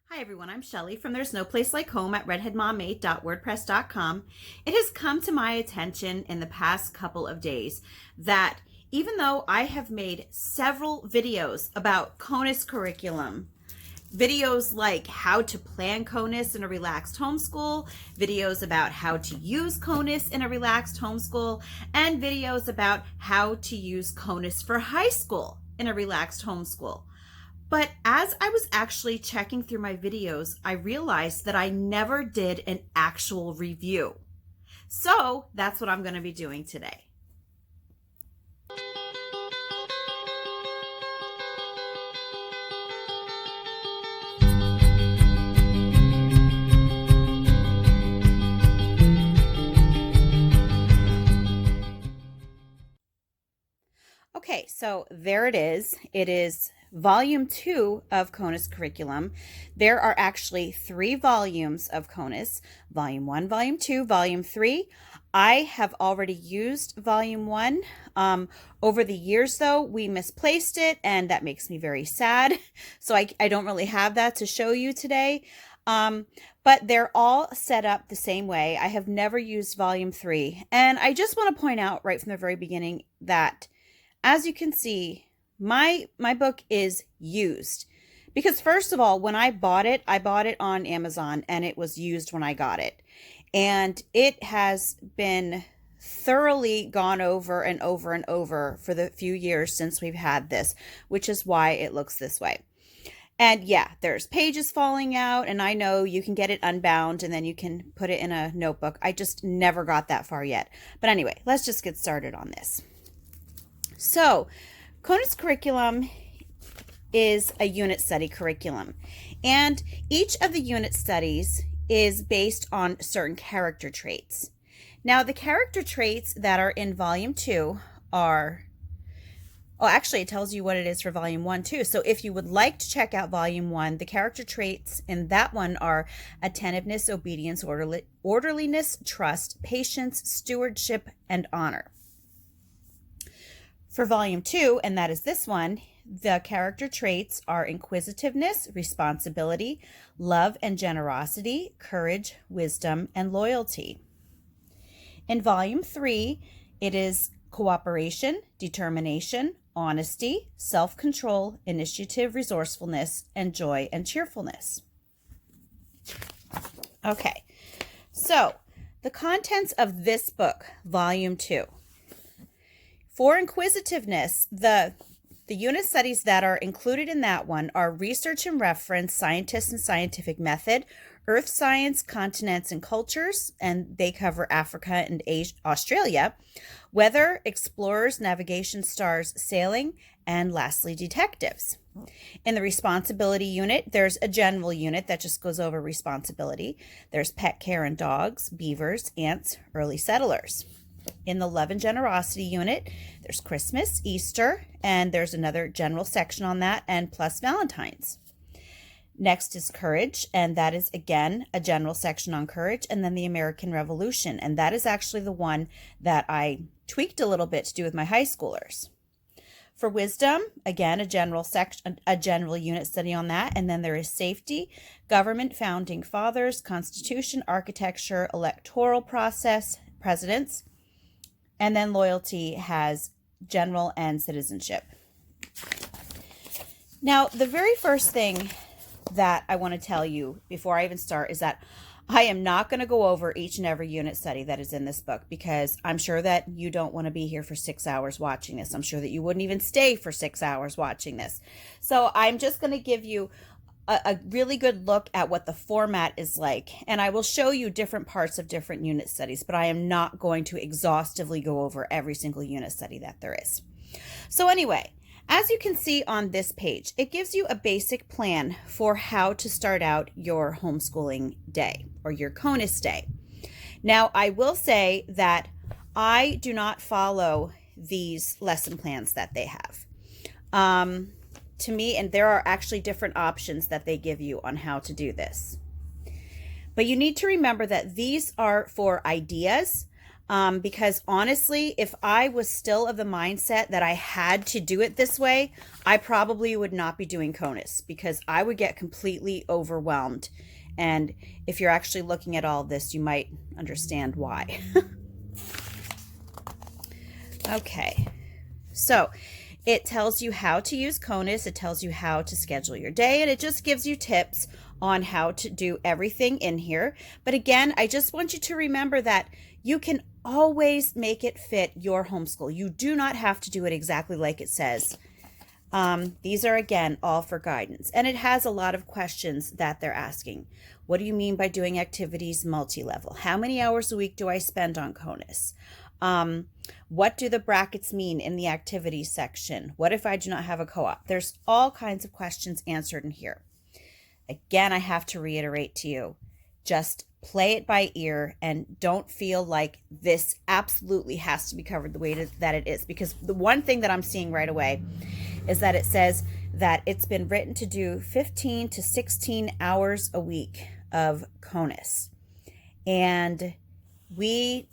Hi everyone, I'm Shelly from There's No Place Like Home at redheadmom8.wordpress.com. It has come to my attention in the past couple of days that even though I have made several videos about CONUS curriculum, videos like how to plan CONUS in a relaxed homeschool, videos about how to use CONUS in a relaxed homeschool, and videos about how to use CONUS for high school in a relaxed homeschool. But as I was actually checking through my videos, I realized that I never did an actual review. So that's what I'm going to be doing today. Okay, so there it is. It is Volume 2 of CONUS curriculum. There are actually 3 volumes of CONUS, Volume 1, Volume 2, Volume 3. I have already used Volume 1. Over the years, though, we misplaced it, and that makes me very sad. So I don't really have that to show you today. But they're all set up the same way. I have never used Volume 3. And I just want to point out right from the very beginning that, as you can see, my book is used because, first of all, when I bought it on Amazon and it was used when I got it. And it has been thoroughly gone over and over and over for the few years since we've had this, which is why it looks this way. And yeah, there's pages falling out, and I know you can get it unbound and then you can put it in a notebook. I just never got that far yet. But anyway, let's just get started on this. So, CONUS curriculum is a unit study curriculum, and each of the unit studies is based on certain character traits. Now, the character traits that are in Volume 2 are, actually it tells you what it is for Volume 1 too. So if you would like to check out Volume 1, the character traits in that one are attentiveness, obedience, orderliness, trust, patience, stewardship, and honor. For Volume 2, and that is this one, the character traits are inquisitiveness, responsibility, love and generosity, courage, wisdom, and loyalty. In Volume 3, it is cooperation, determination, honesty, self-control, initiative, resourcefulness, and joy and cheerfulness. Okay, so the contents of this book, Volume 2. For inquisitiveness, the unit studies that are included in that one are research and reference, scientists and scientific method, earth science, continents and cultures, and they cover Africa and Australia, weather, explorers, navigation, stars, sailing, and lastly, detectives. In the responsibility unit, there's a general unit that just goes over responsibility. There's pet care and dogs, beavers, ants, early settlers. In the love and generosity unit, there's Christmas, Easter, and there's another general section on that, and plus Valentine's. Next is courage, and that is, again, a general section on courage, and then the American Revolution, and that is actually the one that I tweaked a little bit to do with my high schoolers. For wisdom, again, a general unit study on that, and then there is safety, government, founding fathers, constitution, architecture, electoral process, presidents, and then loyalty has general and citizenship. Now, the very first thing that I want to tell you before I even start is that I am not going to go over each and every unit study that is in this book, because I'm sure that you don't want to be here for 6 hours watching this. I'm sure that you wouldn't even stay for 6 hours watching this. So I'm just going to give you a really good look at what the format is like. And I will show you different parts of different unit studies, but I am not going to exhaustively go over every single unit study that there is. So anyway, as you can see on this page, it gives you a basic plan for how to start out your homeschooling day or your CONUS day. Now, I will say that I do not follow these lesson plans that they have. To me, and there are actually different options that they give you on how to do this. But you need to remember that these are for ideas. Because honestly, if I was still of the mindset that I had to do it this way, I probably would not be doing CONUS because I would get completely overwhelmed. And if you're actually looking at all this, you might understand why. Okay, so it tells you how to use CONUS, it tells you how to schedule your day, and it just gives you tips on how to do everything in here. But again, I just want you to remember that you can always make it fit your homeschool. You do not have to do it exactly like it says. These are, again, all for guidance. And it has a lot of questions that they're asking. What do you mean by doing activities multi-level? How many hours a week do I spend on CONUS? What do the brackets mean in the activities section? What if I do not have a co-op? There's all kinds of questions answered in here. Again, I have to reiterate to you, just play it by ear and don't feel like this absolutely has to be covered the way that it is. Because the one thing that I'm seeing right away is that it says that it's been written to do 15 to 16 hours a week of CONUS. And we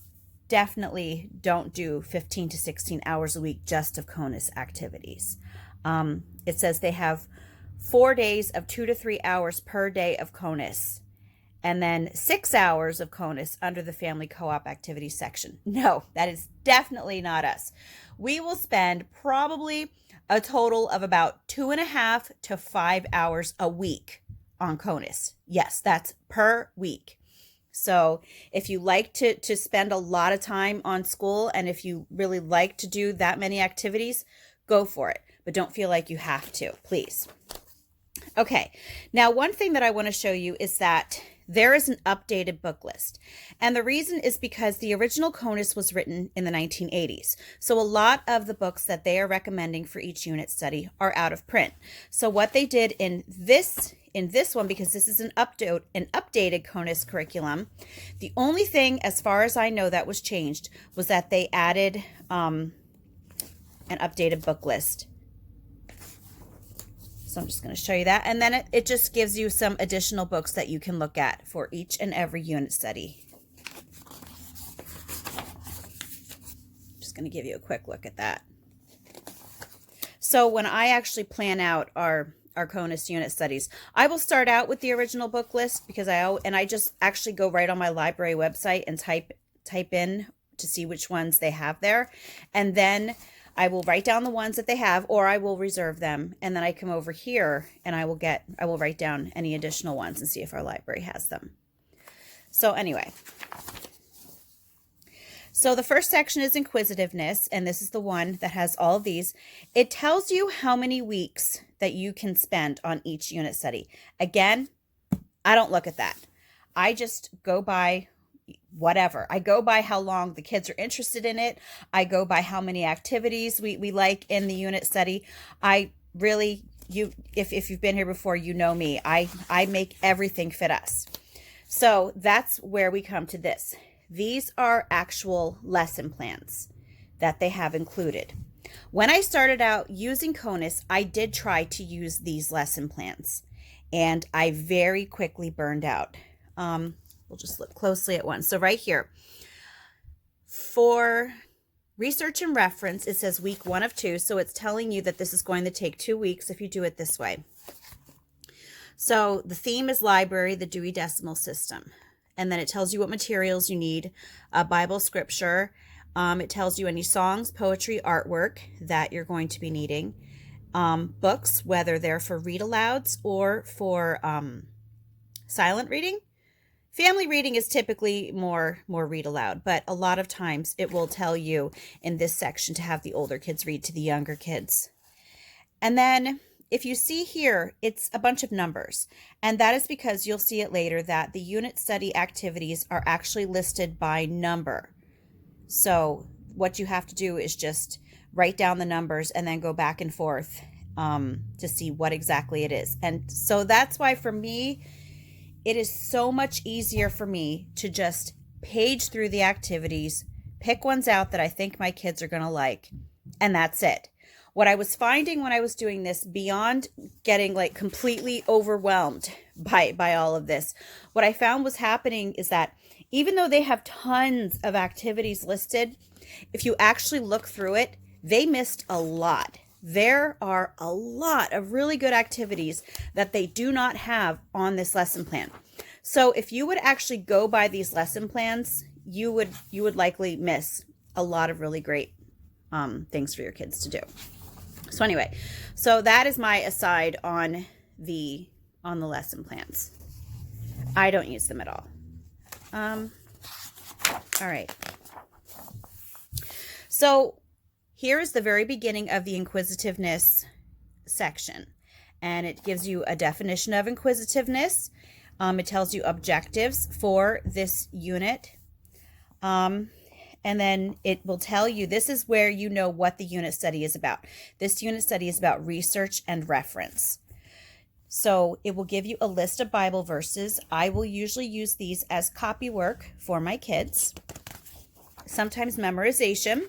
definitely don't do 15 to 16 hours a week just of CONUS activities. It says they have 4 days of 2 to 3 hours per day of CONUS, and then 6 hours of CONUS under the family co-op activities section. No, that is definitely not us. We will spend probably a total of about 2.5 to 5 hours a week on CONUS. Yes, that's per week. So if you like to spend a lot of time on school, and if you really like to do that many activities, go for it. But don't feel like you have to, please. Okay, now one thing that I want to show you is that there is an updated book list. And the reason is because the original CONUS was written in the 1980s. So a lot of the books that they are recommending for each unit study are out of print. So what they did in this one, because this is an updated CONUS curriculum, the only thing, as far as I know, that was changed was that they added an updated book list. So I'm just going to show you that. And then it just gives you some additional books that you can look at for each and every unit study. Just going to give you a quick look at that. So when I actually plan out our CONUS unit studies, I will start out with the original book list because I just actually go right on my library website and type in to see which ones they have there. And then I will write down the ones that they have, or I will reserve them. And then I come over here and I will write down any additional ones and see if our library has them. So anyway, so the first section is Inquisitiveness, and this is the one that has all of these. It tells you how many weeks that you can spend on each unit study. Again, I don't look at that. I just go by whatever. I go by how long the kids are interested in it. I go by how many activities we like in the unit study. I really, if you've been here before, you know me. I make everything fit us. So that's where we come to this. These are actual lesson plans that they have included. When I started out using CONUS, I did try to use these lesson plans, and I very quickly burned out. We'll just look closely at one. So right here, for research and reference, it says week 1 of 2. So it's telling you that this is going to take 2 weeks if you do it this way. So the theme is library, the Dewey Decimal System. And then it tells you what materials you need, Bible scripture. It tells you any songs, poetry, artwork that you're going to be needing. Books, whether they're for read-alouds or for silent reading. Family reading is typically more read aloud, but a lot of times it will tell you in this section to have the older kids read to the younger kids. And then if you see here, it's a bunch of numbers, and that is because you'll see it later that the unit study activities are actually listed by number. So what you have to do is just write down the numbers and then go back and forth to see what exactly it is. And so that's why for me, it is so much easier for me to just page through the activities, pick ones out that I think my kids are going to like, and that's it. What I was finding when I was doing this, beyond getting like completely overwhelmed by all of this, what I found was happening is that even though they have tons of activities listed, if you actually look through it, they missed a lot. There are a lot of really good activities that they do not have on this lesson plan. So if you would actually go by these lesson plans, you would likely miss a lot of really great things for your kids to do. So anyway, so that is my aside on the lesson plans. I don't use them at all. All right. So here is the very beginning of the inquisitiveness section, and it gives you a definition of inquisitiveness. It tells you objectives for this unit. And then it will tell you, this is where you know what the unit study is about. This unit study is about research and reference. So it will give you a list of Bible verses. I will usually use these as copy work for my kids. Sometimes memorization.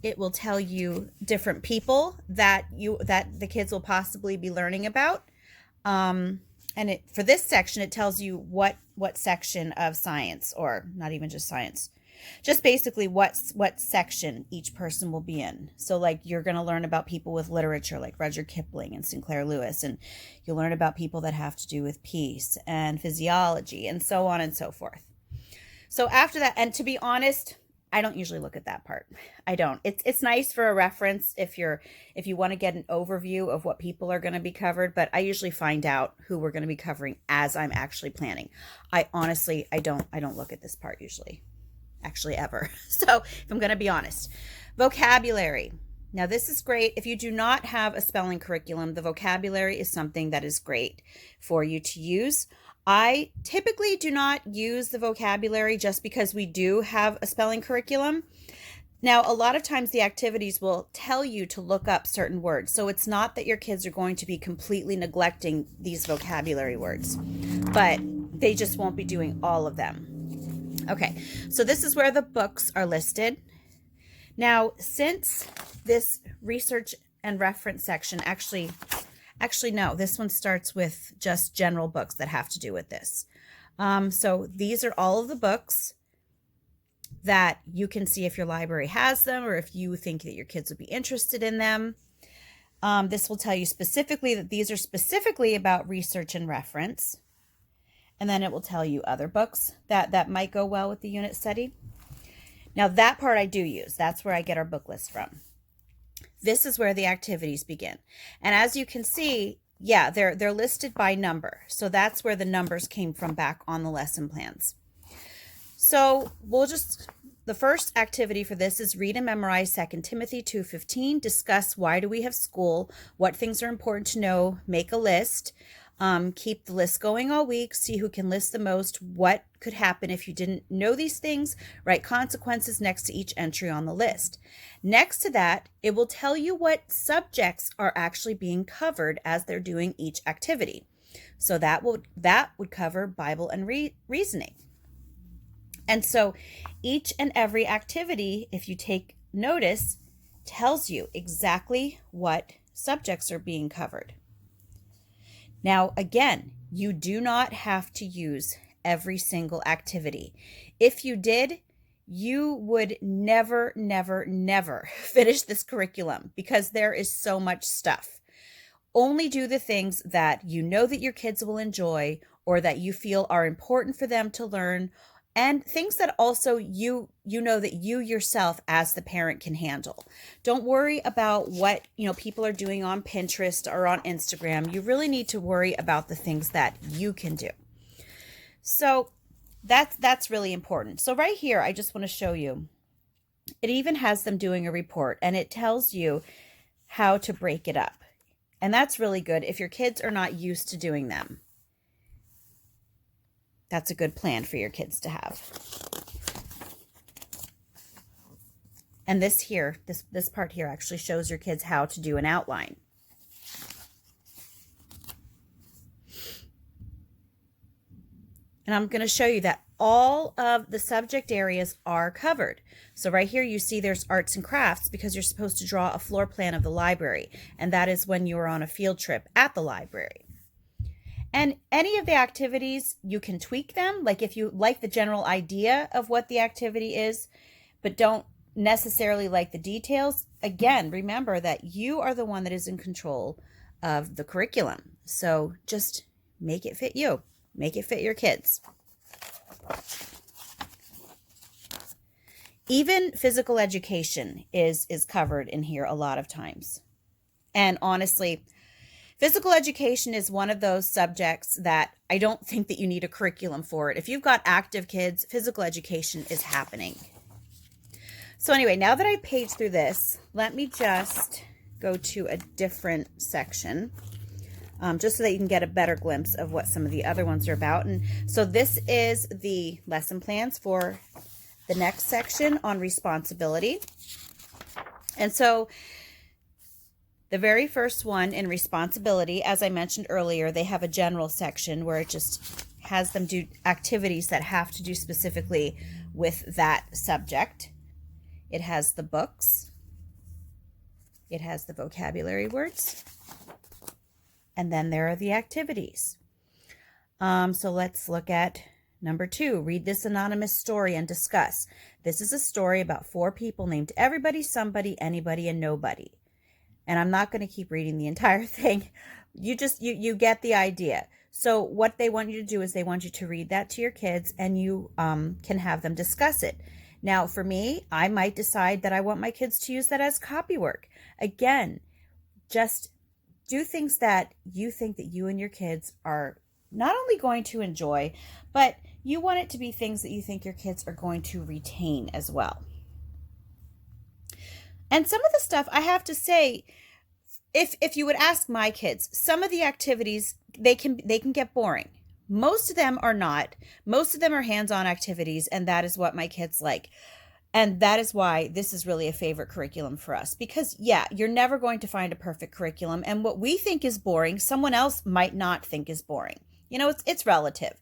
It will tell you different people that the kids will possibly be learning about. And for this section, it tells you what section of science, or not even just science, just basically what section each person will be in. So like you're going to learn about people with literature like Rudyard Kipling and Sinclair Lewis, and you'll learn about people that have to do with peace and physiology and so on and so forth. So after that, and to be honest, I don't usually look at that part. I don't. It's nice for a reference if you want to get an overview of what people are going to be covered, but I usually find out who we're going to be covering as I'm actually planning. I honestly don't look at this part usually. Actually ever. So, if I'm going to be honest. Vocabulary. Now, this is great. If you do not have a spelling curriculum, the vocabulary is something that is great for you to use. I typically do not use the vocabulary just because we do have a spelling curriculum. Now, a lot of times the activities will tell you to look up certain words. So it's not that your kids are going to be completely neglecting these vocabulary words, but they just won't be doing all of them. Okay, so this is where the books are listed. Now, since this research and reference section actually, no, this one starts with just general books that have to do with this. So these are all of the books that you can see if your library has them or if you think that your kids would be interested in them. This will tell you specifically that these are specifically about research and reference. And then it will tell you other books that might go well with the unit study. Now that part I do use. That's where I get our book list from. This is where the activities begin. And as you can see, yeah, they're listed by number. So that's where the numbers came from back on the lesson plans. So the first activity for this is read and memorize 2 Timothy 2:15. Discuss why do we have school, what things are important to know, make a list. Keep the list going all week. See who can list the most. What could happen if you didn't know these things? Write consequences next to each entry on the list. Next to that, it will tell you what subjects are actually being covered as they're doing each activity. So that would cover Bible and reasoning. And so each and every activity, if you take notice, tells you exactly what subjects are being covered. Now, again, you do not have to use every single activity. If you did, you would never finish this curriculum because there is so much stuff. Only do the things that you know that your kids will enjoy or that you feel are important for them to learn, and things that also you know that you yourself as the parent can handle. Don't worry about what people are doing on Pinterest or on Instagram. You really need to worry about the things that you can do. So that's really important. So right here, I just want to show you. It even has them doing a report, and it tells you how to break it up. And that's really good if your kids are not used to doing them. That's a good plan for your kids to have. And this part here actually shows your kids how to do an outline. And I'm going to show you that all of the subject areas are covered. So right here you see there's arts and crafts because you're supposed to draw a floor plan of the library. And that is when you're on a field trip at the library. And any of the activities, you can tweak them. Like if you like the general idea of what the activity is, but don't necessarily like the details, again, remember that you are the one that is in control of the curriculum. So just make it fit you, make it fit your kids. Even physical education is covered in here a lot of times. And honestly, physical education is one of those subjects that I don't think that you need a curriculum for it. If you've got active kids, physical education is happening. So anyway, now that I paged through this, let me just go to a different section, just so that you can get a better glimpse of what some of the other ones are about. And so this is the lesson plans for the next section on responsibility. And so the very first one in responsibility, as I mentioned earlier, they have a general section where it just has them do activities that have to do specifically with that subject. It has the books. It has the vocabulary words. And then there are the activities. So let's look at number 2. Read this anonymous story and discuss. This is a story about 4 people named everybody, somebody, anybody, and nobody. And I'm not going to keep reading the entire thing. You get the idea. So what they want you to do is they want you to read that to your kids, and you can have them discuss it. Now, for me, I might decide that I want my kids to use that as copy work. Again, just do things that you think that you and your kids are not only going to enjoy, but you want it to be things that you think your kids are going to retain as well. And some of the stuff, I have to say, if you would ask my kids, some of the activities, they can get boring. Most of them are not. Most of them are hands-on activities, and that is what my kids like. And that is why this is really a favorite curriculum for us. Because, yeah, you're never going to find a perfect curriculum. And what we think is boring, someone else might not think is boring. You know, it's relative.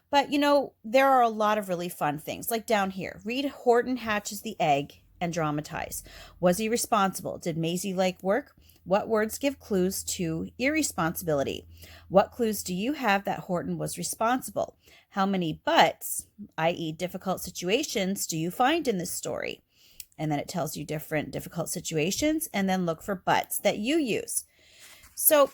But, you know, there are a lot of really fun things. Like down here, read Horton Hatches the Egg and dramatize. Was he responsible? Did Maisie like work? What words give clues to irresponsibility? What clues do you have that Horton was responsible? How many buts, i.e. difficult situations, do you find in this story? And then it tells you different difficult situations, and then look for buts that you use. So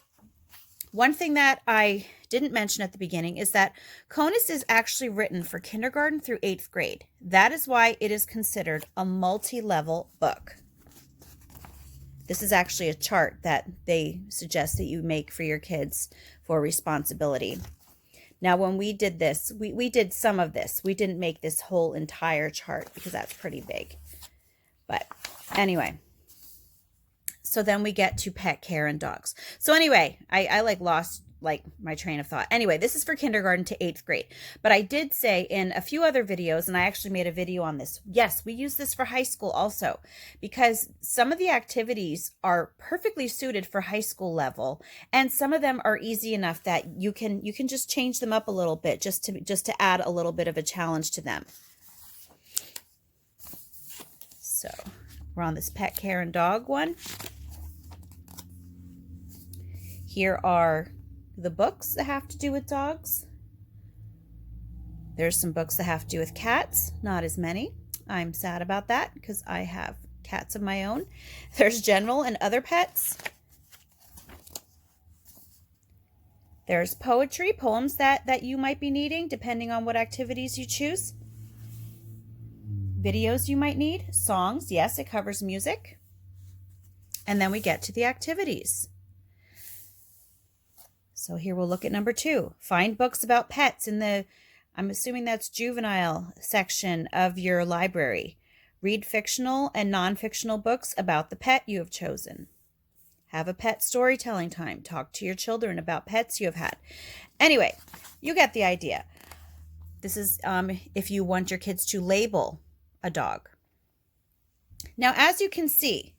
one thing that I didn't mention at the beginning is that CONUS is actually written for kindergarten through 8th grade. That is why it is considered a multi-level book. This is actually a chart that they suggest that you make for your kids for responsibility. Now, when we did this, we did some of this. We didn't make this whole entire chart because that's pretty big. But anyway, so then we get to pet care and dogs. So anyway, I lost my train of thought. Anyway, this is for kindergarten to 8th grade. But I did say in a few other videos, and I actually made a video on this. Yes, we use this for high school also, because some of the activities are perfectly suited for high school level, and some of them are easy enough that you can just change them up a little bit just to add a little bit of a challenge to them. So we're on this pet care and dog one. Here are the books that have to do with dogs. There's some books that have to do with cats, not as many. I'm sad about that because I have cats of my own. There's general and other pets. There's poetry, poems that you might be needing depending on what activities you choose. Videos you might need, songs, yes, it covers music. And then we get to the activities. So here we'll look at number 2. Find books about pets in the, I'm assuming that's juvenile section of your library. Read fictional and non-fictional books about the pet you have chosen. Have a pet storytelling time. Talk to your children about pets you have had. Anyway, you get the idea. This is if you want your kids to label a dog. Now, as you can see,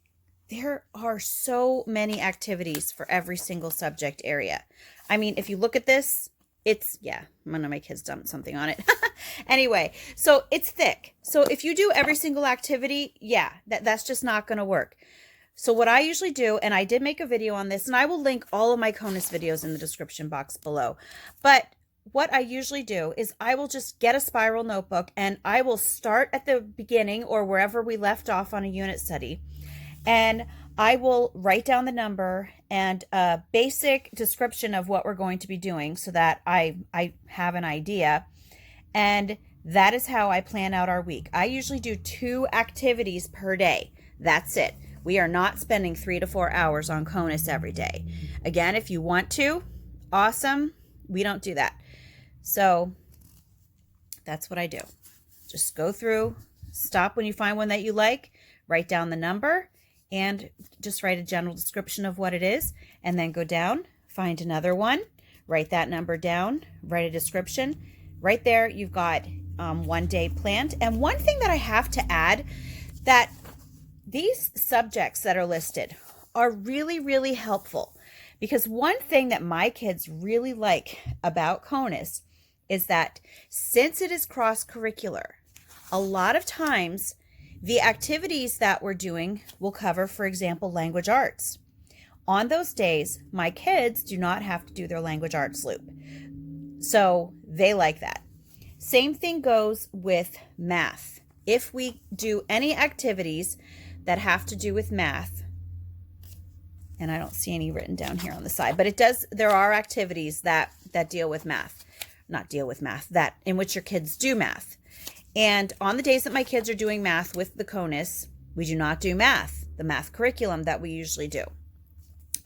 there are so many activities for every single subject area. I mean, if you look at this, it's, yeah, one of my kids dumped something on it. Anyway, so it's thick. So if you do every single activity, yeah, that's just not going to work. So what I usually do, and I did make a video on this, and I will link all of my CONUS videos in the description box below. But what I usually do is I will just get a spiral notebook and I will start at the beginning or wherever we left off on a unit study. And I will write down the number and a basic description of what we're going to be doing so that I have an idea. And that is how I plan out our week. I usually do 2 activities per day. That's it. We are not spending 3 to 4 hours on CONUS every day. Again, if you want to, awesome. We don't do that. So that's what I do. Just go through, stop when you find one that you like, write down the number, and just write a general description of what it is, and then go down, find another one, write that number down, write a description. Right there, you've got 1 day planned. And one thing that I have to add, that these subjects that are listed are really, really helpful, because one thing that my kids really like about CONUS is that since it is cross-curricular, a lot of times the activities that we're doing will cover, for example, language arts. On those days, my kids do not have to do their language arts loop. So they like that. Same thing goes with math. If we do any activities that have to do with math, and I don't see any written down here on the side, but there are activities that deal with math, not deal with math, that in which your kids do math. And on the days that my kids are doing math with the CONUS, we do not do math, the math curriculum that we usually do.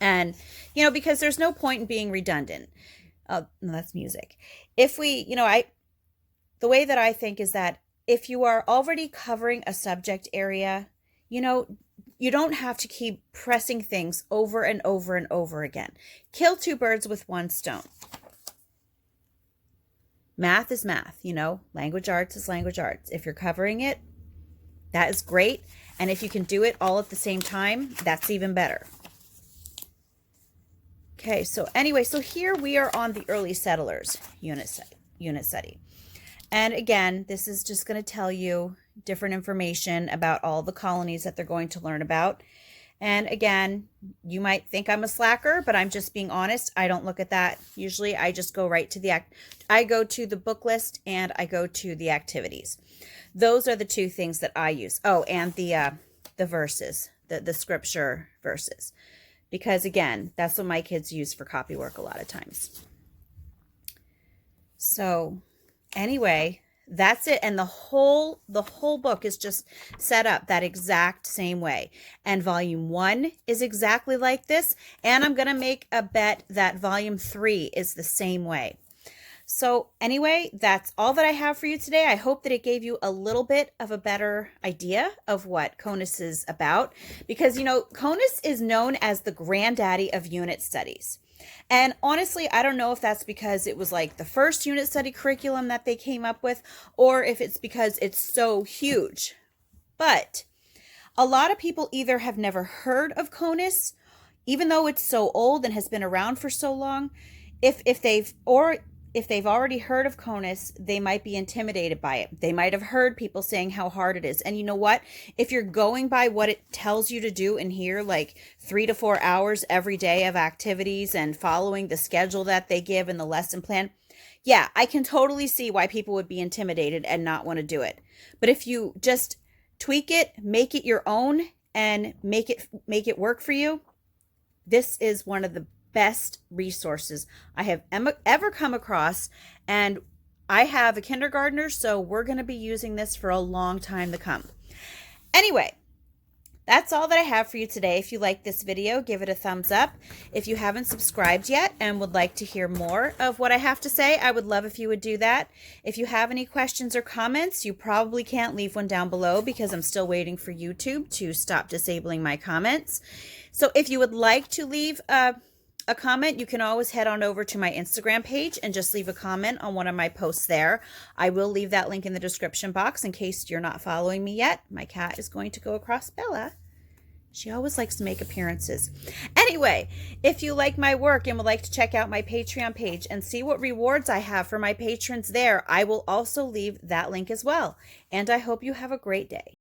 And, because there's no point in being redundant. No, that's music. If we, the way that I think is that if you are already covering a subject area, you don't have to keep pressing things over and over and over again. Kill 2 birds with 1 stone. Math is math, language arts is language arts. If you're covering it, that is great. And if you can do it all at the same time, that's even better. Okay, so anyway, so here we are on the early settlers unit study. And again, this is just going to tell you different information about all the colonies that they're going to learn about. And again, you might think I'm a slacker, but I'm just being honest. I don't look at that. Usually I just go right to I go to the book list and I go to the activities. Those are the 2 things that I use. Oh, and the verses, the scripture verses. Because again, that's what my kids use for copywork a lot of times. So anyway, that's it. And the whole book is just set up that exact same way. And volume 1 is exactly like this. And I'm going to make a bet that volume 3 is the same way. So anyway, that's all that I have for you today. I hope that it gave you a little bit of a better idea of what CONUS is about, because, CONUS is known as the granddaddy of unit studies. And honestly, I don't know if that's because it was like the first unit study curriculum that they came up with, or if it's because it's so huge. But a lot of people either have never heard of CONUS, even though it's so old and has been around for so long. If they've already heard of CONUS, they might be intimidated by it. They might have heard people saying how hard it is. And you know what? If you're going by what it tells you to do in here, like 3 to 4 hours every day of activities and following the schedule that they give in the lesson plan, yeah, I can totally see why people would be intimidated and not want to do it. But if you just tweak it, make it your own, and make it work for you, this is one of the best resources I have ever come across. And I have a kindergartner, so we're going to be using this for a long time to come. Anyway, that's all that I have for you today. If you like this video, give it a thumbs up. If you haven't subscribed yet and would like to hear more of what I have to say, I would love if you would do that. If you have any questions or comments, you probably can't leave one down below because I'm still waiting for YouTube to stop disabling my comments. So if you would like to leave a comment, you can always head on over to my Instagram page and just leave a comment on one of my posts there. I will leave that link in the description box in case you're not following me yet. My cat is going to go across Bella. She always likes to make appearances. Anyway, if you like my work and would like to check out my Patreon page and see what rewards I have for my patrons there, I will also leave that link as well. And I hope you have a great day.